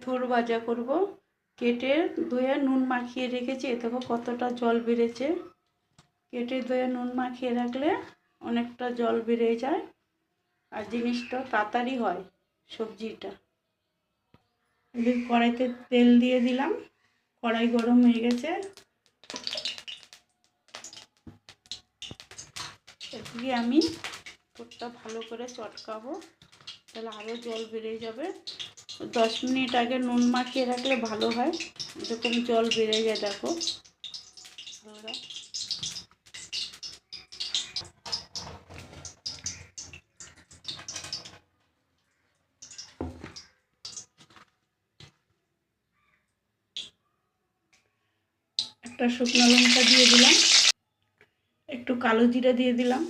থোড় ভাজা করব। কেটে ধুয়ে নুন মাখিয়ে রেখেছি, দেখো কতটা জল বেড়েছে। কেটে ধুয়ে নুন মাখিয়ে রাখলে অনেকটা জল বেড়ে যায় আর জিনিসটা তাড়াতাড়ি হয় সবজিটা। কড়াইতে তেল দিয়ে দিলাম, কড়াই গরম হয়ে গেছে। এদিকে আমি থোড়টা ভালো করে চটকাবো, তাহলে আরও জল বেড়ে যাবে। 10 মিনিট আগে নুন মাখিয়ে রাখলে ভালো হয়, এরকম জল বেড়ে যায় দেখো। একটা শুকনো লঙ্কা দিয়ে দিলাম, একটু কালো জিরা দিয়ে দিলাম,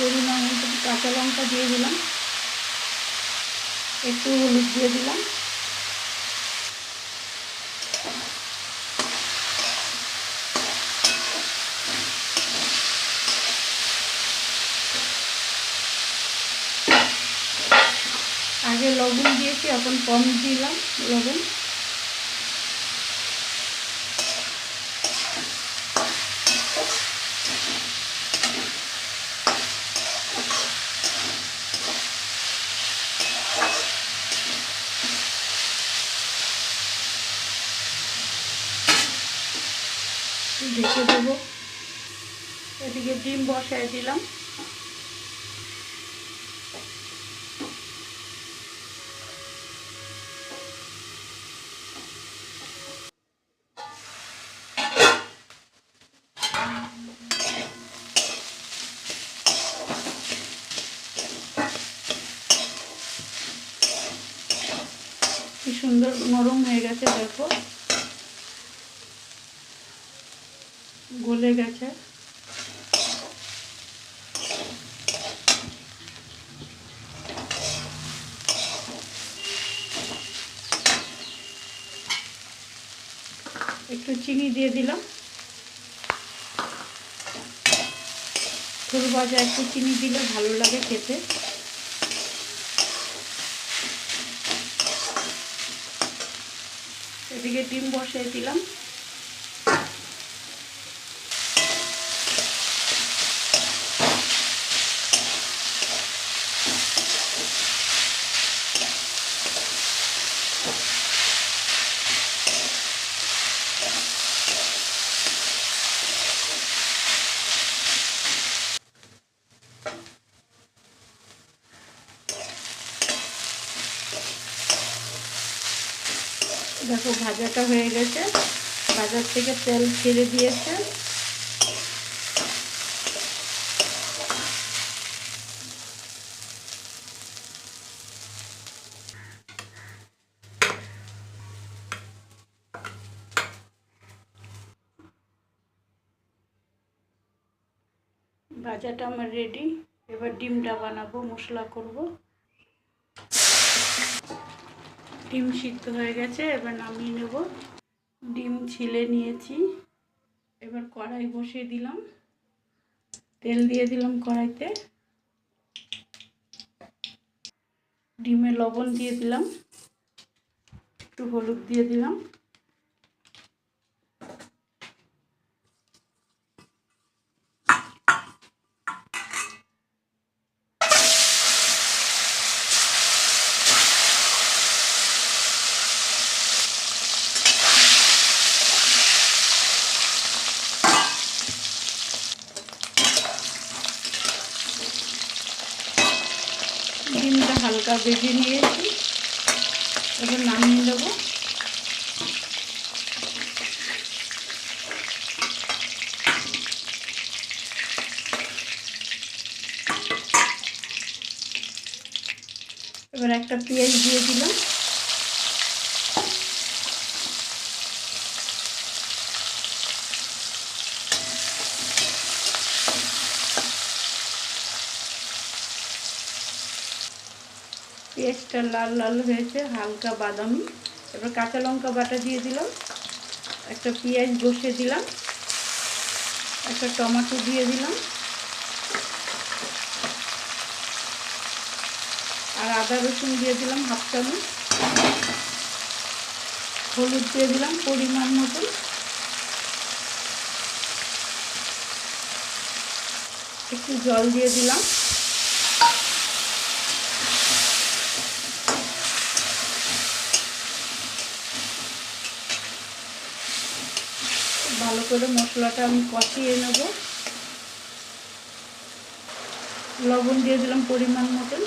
পরিমাণ মতো কাঁচা লঙ্কা দিয়ে দিলাম, একটু হলুদ দিয়ে দিলাম, আগে লবণ দিয়েছি, এখন কম দিলাম লবণ। ঢেকে দেবো। এদিকে ডিম বসায় দিলাম, কি সুন্দর নরম হয়ে গেছে দেখো, গলে গেছে। একটু চিনি দিয়ে দিলাম, থোড় ভাজা একটু চিনি দিলে ভালো লাগে খেতে। এদিকে ডিম বসিয়ে দিলাম, দেখো ভাজাটা হয়ে গেছে, বাজার থেকে তেল ছেড়ে দিয়েছে। ভাজাটা আমার রেডি, এবার ডিমটা বানাবো, মশলা করব। ডিম সিদ্ধ হয়ে গেছে, এবার নামিয়ে নেব। ডিম ছিলে নিয়েছি, এবার কড়াই বসিয়ে দিলাম, তেল দিয়ে দিলাম কড়াইতে, ডিমে লবণ দিয়ে দিলাম, একটু হলুদ দিয়ে দিলাম, ডিমটা হালকা ভেজে নিয়েছি, এবার নামিয়ে দেবো। এবার একটা পেঁয়াজ দিয়ে দিলাম, পেঁয়াজটা লাল লাল হয়েছে, হালকা বাদামি। এবার কাঁচা লঙ্কা বাটা দিয়ে দিলাম, একটা পেঁয়াজ বসিয়ে দিলাম, একটা টমেটো দিয়ে দিলাম, আর আদা রসুন দিয়ে দিলাম হাফ চামচ, হলুদ দিয়ে দিলাম পরিমাণ মতন, একটু জল দিয়ে দিলাম, ভালো করে মশলাটা আমি কষিয়ে নেব। লবণ দিয়ে দিলাম পরিমাণ মতন,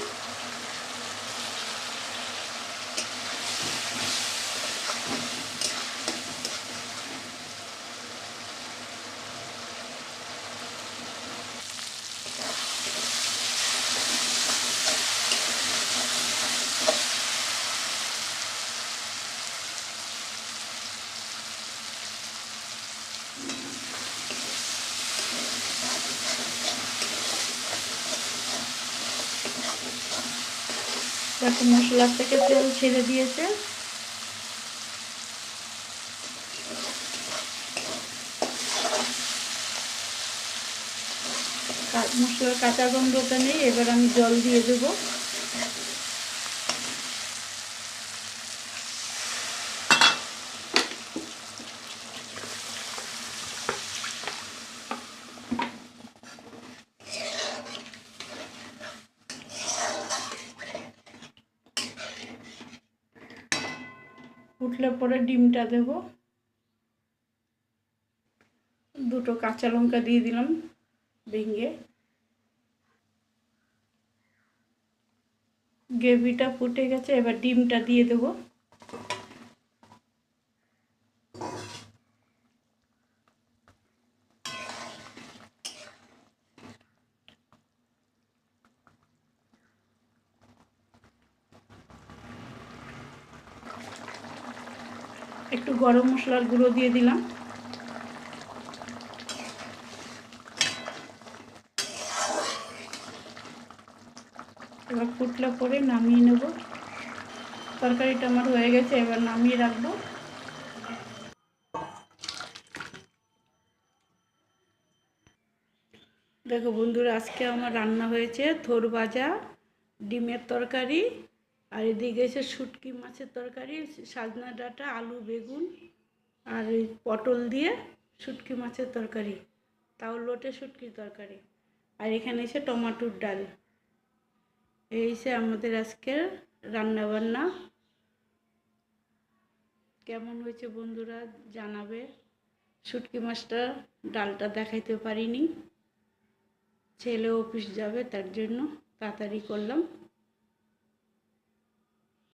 দেখো মশলার থেকে তেল ছেড়ে দিয়েছে। মশলার কাঁচা গন্ধটা নেই। এবার আমি জল দিয়ে দেবো। উঠলে পরে ডিমটা দেব। দুটো কাঁচা লঙ্কা দিয়ে দিলাম ভেঙে। গ্রেভিটা ফুটে গেছে, এবার ডিমটা দিয়ে দেব। একটু গরম মশলার গুঁড়ো দিয়ে দিলাম। এবার ফুটলে পরে নামিয়ে নেব। তরকারিটা আমার হয়ে গেছে, এবার নামিয়ে রাখবো। দেখো বন্ধুরা, আজকে আমার রান্না হয়েছে থোর ভাজা, ডিমের তরকারি, আর এদিকে এসে শুটকি মাছের তরকারি, সজনা ডাঁটা, আলু, বেগুন আর পটল দিয়ে শুটকি মাছের তরকারি, তাও লোটে শুটকির তরকারি, আর এখানে এসে টমাটোর ডাল। এই সে আমাদের আজকের রান্নাবান্না। কেমন হয়েছে বন্ধুরা জানাবে। শুটকি মাছটা ডালটা দেখাইতে পারিনি, ছেলে অফিস যাবে তার জন্য তাড়াতাড়ি করলাম।